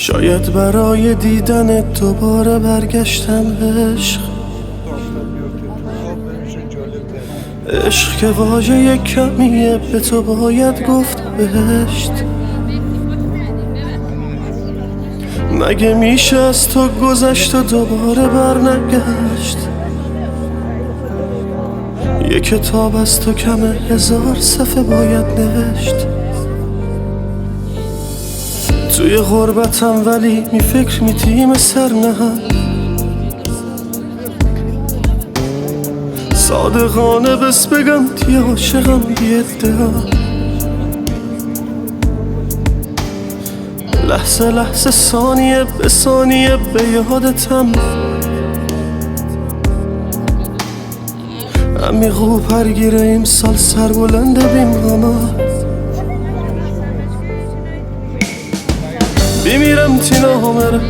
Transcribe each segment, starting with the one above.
شاید برای دیدن دوباره برگشتم عشق، عشق که واژه کمیه به تو باید گفت بهشت. مگه میشه از تو گذشت و دوباره برنگشت؟ یه کتاب از تو کمه 1000 صفحه باید نوشت. توی غربتم ولی می فکر می تیم سر نهم، صادقانه بس بگم تی عاشقم بی ادعا. لحظه لحظه ثانیه به ثانیه به یادتم، عمیق و پرگیره امسال سربلند بیمانا. بیمیرم تی نامره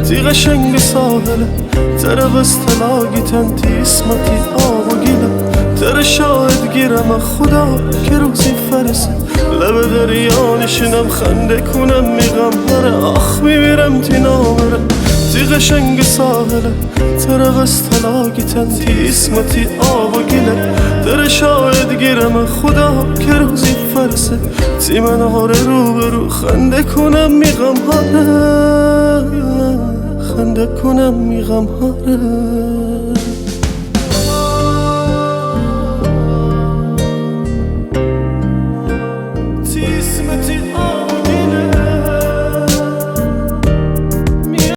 تی قشنگ ساحله، تره بستلاگیتن تی اسمتی آب و گیله، تره شاهد گیرم خدا که روزی فرسه، لب دریا نشینم خنده کنم میغم هره. آخ میمیرم تی نامره تی قشنگ ساحله، تره بستلاگیتن تی اسمتی آب و گیله، تره شاهد گیرم خدا که روزی فرسه، تی مناره رو به رو خنده کنم میغم هره، خنده کنم میغم هره.